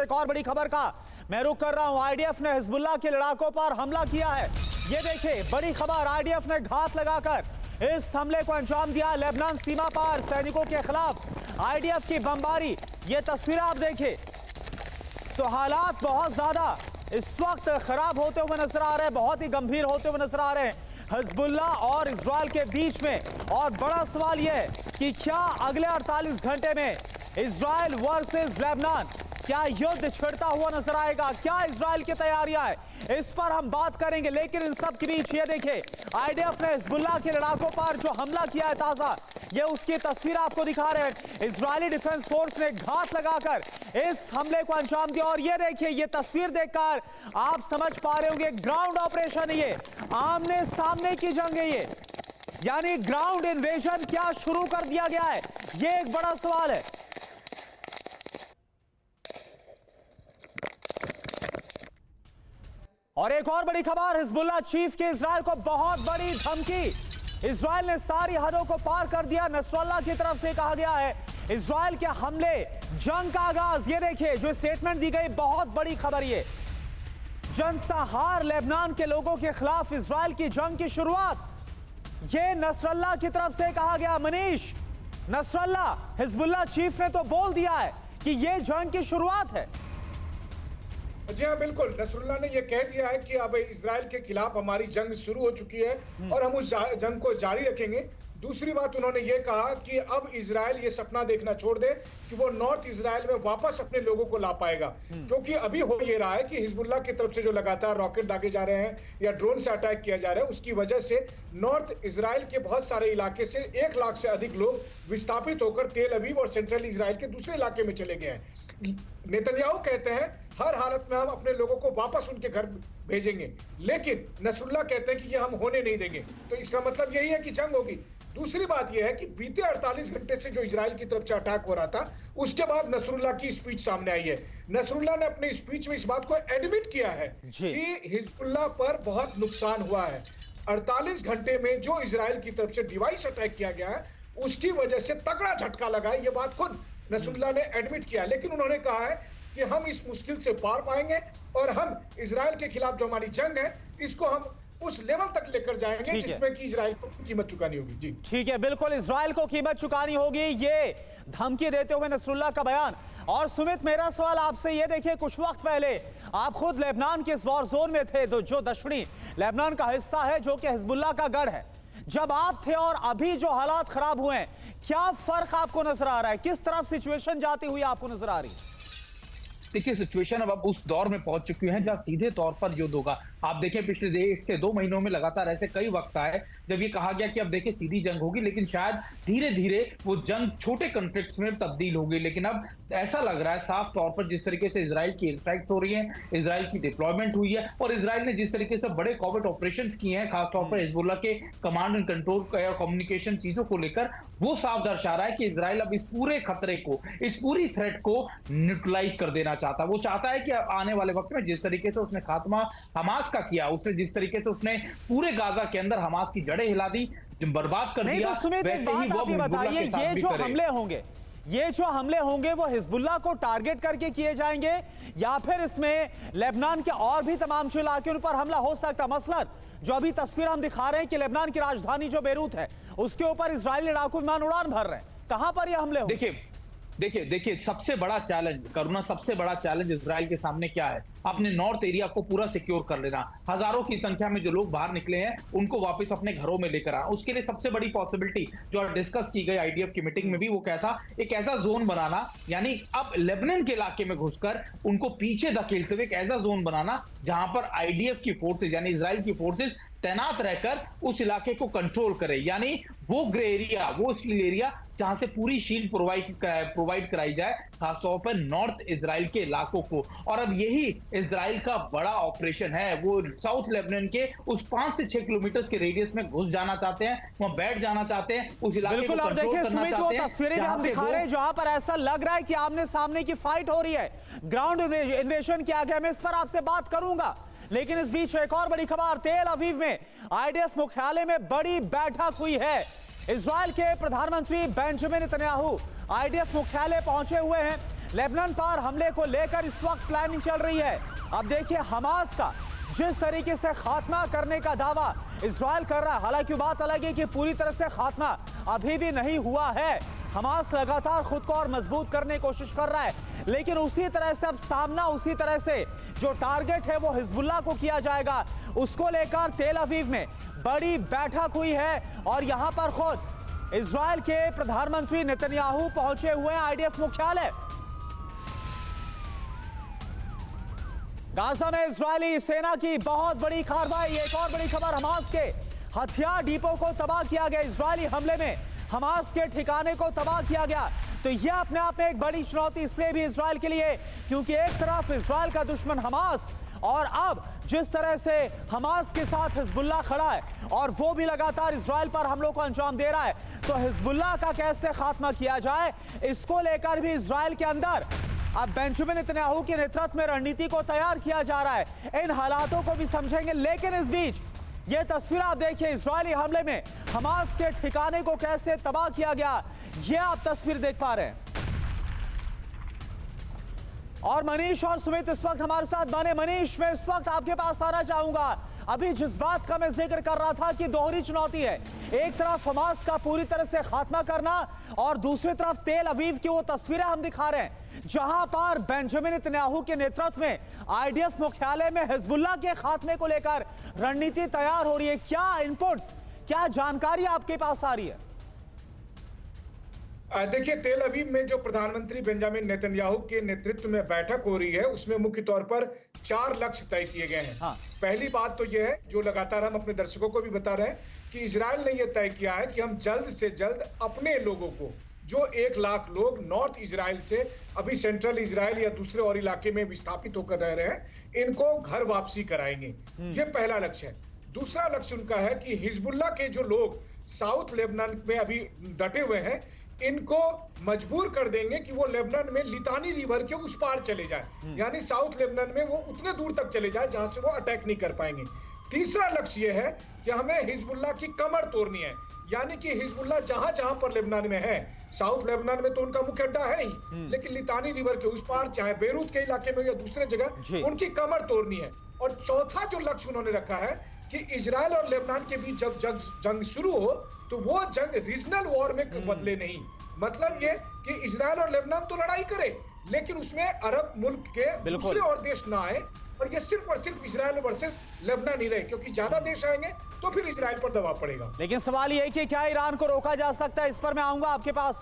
एक और बड़ी खबर का मैं रुख कर रहा हूं। आईडीएफ ने हिजबुल्लाह के लड़ाकों पर हमला किया है। ये देखिए बड़ी खबर, आईडीएफ ने घात लगाकर इस हमले को अंजाम दिया। लेबनान सीमा पार सैनिकों के खिलाफ आईडीएफ की बमबारी। ये तस्वीरें आप देखिए तो हालात बहुत ज्यादा इस वक्त खराब होते हुए नजर आ रहे हैं, बहुत ही गंभीर होते हुए नजर आ रहे हैं हिजबुल्लाह और इजराइल के बीच में। और बड़ा सवाल यह है कि क्या अगले 48 घंटे में इजराइल वर्सेस लेबनान क्या युद्ध छिड़ता हुआ नजर आएगा? क्या इजराइल की तैयारियां हैं? इस पर हम बात करेंगे। लेकिन इन सब के बीच ये देखिए आईडीएफ ने हिजबुल्लाह के लड़ाकों पर जो हमला किया है ताजा, ये उसकी तस्वीर आपको दिखा रहे हैं। इजरायली डिफेंस फोर्स ने घात लगाकर इस हमले को अंजाम दिया। और ये देखिए ये तस्वीर देखकर आप समझ पा रहे होंगे ग्राउंड ऑपरेशन है, ये आमने सामने की जंग है, ये यानी ग्राउंड इन्वेजन क्या शुरू कर दिया गया है? ये एक बड़ा सवाल है। और एक और बड़ी खबर, हिजबुल्लाह चीफ के इजराइल को बहुत बड़ी धमकी। इजराइल ने सारी हदों को पार कर दिया। नसरुल्लाह की तरफ से कहा गया है इजराइल के हमले, जंग का आगाज। ये देखिए जो स्टेटमेंट दी गई, बहुत बड़ी खबर। ये जनसहार लेबनान के लोगों के खिलाफ इजराइल की जंग की शुरुआत, ये नसरुल्लाह की तरफ से कहा गया। मनीष, नसरुल्लाह हिजबुल्लाह चीफ ने तो बोल दिया है कि ये जंग की शुरुआत है। जी हाँ, बिल्कुल। नसरुल्लाह ने यह कह दिया है कि अब इजराइल के खिलाफ हमारी जंग शुरू हो चुकी है और हम उस जंग को जारी रखेंगे। दूसरी बात उन्होंने ये कहा कि अब इजराइल ये सपना देखना छोड़ दे कि वो नॉर्थ इजराइल में वापस अपने लोगों को ला पाएगा, क्योंकि अभी हो ये रहा है कि हिजबुल्लाह की तरफ से जो लगातार रॉकेट दागे जा रहे हैं या ड्रोन से अटैक किया जा रहा है, उसकी वजह से नॉर्थ इजराइल के बहुत सारे इलाके से 1 लाख से अधिक लोग विस्थापित होकर तेल अवीव और सेंट्रल इजराइल के दूसरे इलाके में चले गए हैं। नेतन्याहू कहते हैं हर हालत में हम अपने लोगों को वापस उनके घर भेजेंगे, लेकिन नसरुल्लाह कहते हैं कि ये हम होने नहीं देंगे। तो इसका मतलब यही है कि जंग होगी। दूसरी बात यह है कि बीते 48 घंटे से जो इजराइल की तरफ से अटैक हो रहा था, उसके बाद नसरुल्लाह की स्पीच सामने आई है। नसरुल्लाह ने अपने स्पीच में इस बात को एडमिट किया है कि हिजबुल्लाह पर बहुत नुकसान हुआ है। 48 घंटे में जो इजराइल की तरफ से डिवाइस अटैक किया गया है, उसकी वजह से तगड़ा झटका लगा है। ये बात खुद नसरुल्लाह ने एडमिट किया, लेकिन उन्होंने कहा है कि हम इस मुश्किल से पार पाएंगे और हम इजराइल के खिलाफ जो हमारी जंग है, इसको हम उस लेवल तक लेकर जाएंगे जिसमें कि इजराइल को कीमत चुकानी होगी। जी ठीक है, बिल्कुल इजराइल को कीमत चुकानी होगी, ये धमकी देते हुए नसरुल्लाह का बयान। और सुमित, मेरा सवाल आपसे ये देखिए, कुछ वक्त पहले आप खुद लेबनान के इस वॉर जोन में थे, तो जो दक्षिणी लेबनान का हिस्सा है जो कि हिजबुल्लाह का गढ़ है, जब आप थे और अभी जो हालात खराब हुए हैं, क्या फर्क आपको नजर आ रहा है? किस तरफ सिचुएशन जाती हुई आपको नजर आ रही है? देखिए सिचुएशन अब उस दौर में पहुंच चुकी है जहां सीधे तौर पर युद्ध होगा। आप देखें पिछले देश के 2 महीनों में लगातार ऐसे कई वक्त आए जब ये कहा गया कि अब देखिए सीधी जंग होगी, लेकिन शायद धीरे धीरे वो जंग छोटे कॉन्फ्लिक्ट्स में तब्दील होगी। लेकिन अब ऐसा लग रहा है साफ तौर पर जिस तरीके से इजराइल की एयर स्ट्राइक्स हो रही है, इजराइल की डिप्लॉयमेंट हुई है और इजराइल ने जिस तरीके से बड़े कॉवर्ट ऑपरेशन किए हैं, खासतौर पर हिजबुल्लाह के कमांड एंड कंट्रोल या कम्युनिकेशन चीजों को लेकर, वो साफ दर्शा रहा है कि इजराइल अब इस पूरे खतरे को, इस पूरी थ्रेट को न्यूट्रलाइज कर देना चाहता है। वो चाहता है कि आने वाले वक्त में जिस तरीके से उसने खात्मा हमास का किया, उसने जिस तरीके से उसने पूरे गाजा के अंदर हमास की जड़ें हिला दी, बर्बाद कर दिया, तो सुमित एक बात आप ये बताइए, ये जो हमले होंगे, ये जो हमले होंगे वो हिजबुल्लाह को टारगेट करके किए जाएंगे या फिर इसमें लेबनान के और भी तमाम जो इलाके उन पर हमला हो सकता है? मसलन जो अभी तस्वीर हम दिखा रहे हैं कि लेबनान की राजधानी जो बेरूत है, उसके ऊपर इजरायली लड़ाकू विमान उड़ान भर रहे हैं, कहां पर ये हमले होंगे? देखिए सबसे बड़ा चैलेंज करुणा, सबसे बड़ा चैलेंज इजराइल के सामने क्या है? अपने नॉर्थ एरिया को पूरा सिक्योर कर लेना, हजारों की संख्या में जो लोग बाहर निकले हैं उनको वापस अपने घरों में लेकर आना। उसके लिए सबसे बड़ी पॉसिबिलिटी जो डिस्कस की गई आईडीएफ की मीटिंग में भी, वो क्या था, एक ऐसा जोन बनाना, यानी अब लेबनान के इलाके में घुसकर उनको पीछे धकेलते हुए एक ऐसा जोन बनाना जहां पर आईडीएफ की फोर्सेज यानी इजराइल की फोर्सेज तैनात रहकर उस इलाके को कंट्रोल करे, यानी वो ग्रे एरिया, वो स्टील एरिया जहां से पूरी शील्ड प्रोवाइड कराई जाए, खासतौर पर नॉर्थ इजराइल के इलाकों को। और अब यही इजराइल का बड़ा ऑपरेशन है, वो साउथ लेबनान के उस 5 से 6 किलोमीटर के रेडियस में घुस जाना चाहते हैं, वहां बैठ जाना चाहते हैं, उस इलाके को कंट्रोल करना चाहते हैं। बिल्कुल, वो तस्वीरें भी हम दिखा रहे हैं जहां पर ऐसा लग रहा है कि आमने सामने की फाइट हो रही है, ग्राउंड इन्वेजन किया गया। मैं इस पर आपसे बात करूंगा, लेकिन इस बीच एक और बड़ी खबर, तेल अवीव में आईडीएफ मुख्यालय में बड़ी बैठक हुई है। इजराइल के प्रधानमंत्री बेंजामिन नेतन्याहू आईडीएफ मुख्यालय पहुंचे हुए हैं। लेबनान पर हमले को लेकर इस वक्त प्लानिंग चल रही है। अब देखिए हमास का जिस तरीके से खात्मा करने का दावा इजराइल कर रहा है, हालांकि बात अलग है कि पूरी तरह से खात्मा अभी भी नहीं हुआ है। हमास लगातार खुद को और मजबूत करने की कोशिश कर रहा है, लेकिन उसी तरह से अब सामना उसी तरह से जो टारगेट है वो हिजबुल्लाह को किया जाएगा। उसको लेकर तेल अवीव में बड़ी बैठक हुई है और यहां पर खुद इजराइल के प्रधानमंत्री नेतन्याहू पहुंचे हुए हैं आईडीएफ मुख्यालय। गाजा में इजरायली सेना की बहुत बड़ी कार्रवाई। एक और बड़ी खबर, हमास के हथियार डिपो को तबाह किया गया। इजरायली हमले में हमास के ठिकाने को तबाह किया गया। तो यह अपने आप में एक बड़ी चुनौती इसलिए भी इजराइल के लिए क्योंकि एक तरफ इजराइल का दुश्मन हमास और अब जिस तरह से हमास के साथ हिजबुल्लाह खड़ा है और वो भी लगातार इजराइल पर हमलों को अंजाम दे रहा है, तो हिजबुल्लाह का कैसे खात्मा किया जाए इसको लेकर भी इजराइल के अंदर अब बेंजामिन नेतन्याहू के नेतृत्व में रणनीति को तैयार किया जा रहा है। इन हालातों को भी समझेंगे, लेकिन इस बीच ये तस्वीर आप देखिए, इजरायली हमले में हमास के ठिकाने को कैसे तबाह किया गया, ये आप तस्वीर देख पा रहे हैं। और मनीष और सुमित इस वक्त हमारे साथ बने। मनीष, मैं इस वक्त आपके पास आना चाहूंगा। अभी जिस बात का मैं जिक्र कर रहा था कि दोहरी चुनौती है, एक तरफ हमास का पूरी तरह से खात्मा करना और दूसरी तरफ तेल अवीव की वो तस्वीरें हम दिखा रहे हैं जहां पर बेंजामिन नेतन्याहू के नेतृत्व में आईडीएफ मुख्यालय में हिजबुल्लाह के खात्मे को लेकर रणनीति तैयार हो रही है। क्या इनपुट्स, क्या जानकारी आपके पास आ रही है? देखिए, तेल अवीव में जो प्रधानमंत्री बेंजामिन नेतन्याहू के नेतृत्व में बैठक हो रही है उसमें मुख्य तौर पर 4 लक्ष्य तय किए गए हैं। हाँ। पहली बात तो यह है, जो लगातार हम अपने दर्शकों को भी बता रहे हैं, कि इजराइल ने यह तय किया है कि हम जल्द से जल्द अपने लोगों को, जो 1 लाख लोग नॉर्थ इजराइल से अभी सेंट्रल इजराइल या दूसरे और इलाके में विस्थापित होकर रह रहे हैं, इनको घर वापसी कराएंगे। ये पहला लक्ष्य है। दूसरा लक्ष्य उनका है कि हिजबुल्लाह के जो लोग साउथ लेबनान में अभी डटे हुए हैं, इनको मजबूर कर देंगे कि वो लेबनान में लितानी रिवर के उस पार चले जाए, यानी साउथ लेबनान में वो उतने दूर तक चले जाए जहां से वो अटैक नहीं कर पाएंगे। तीसरा लक्ष्य ये है कि हमें हिजबुल्लाह की कमर तोड़नी है, यानी कि हिजबुल्लाह जहां जहां पर लेबनान में है, साउथ लेबनान में तो उनका मुख्य अड्डा है ही, लेकिन लितानी रिवर के उस पार, चाहे बेरूत के इलाके में या दूसरे जगह, उनकी कमर तोड़नी है। और चौथा जो लक्ष्य उन्होंने रखा है कि इजराइल और लेबनान के बीच जब जंग शुरू हो तो वो जंग रीजनल वॉर में बदले नहीं। मतलब ये कि इजराइल और लेबनान तो लड़ाई करे, लेकिन उसमें अरब मुल्क के दूसरे और देश ना आए और ये सिर्फ और सिर्फ इजराइल वर्सेस लेबनान ही रहे, क्योंकि ज्यादा देश आएंगे तो फिर इजराइल पर दबाव पड़ेगा। लेकिन सवाल ये है कि क्या ईरान को रोका जा सकता है, इस पर मैं आऊंगा आपके पास।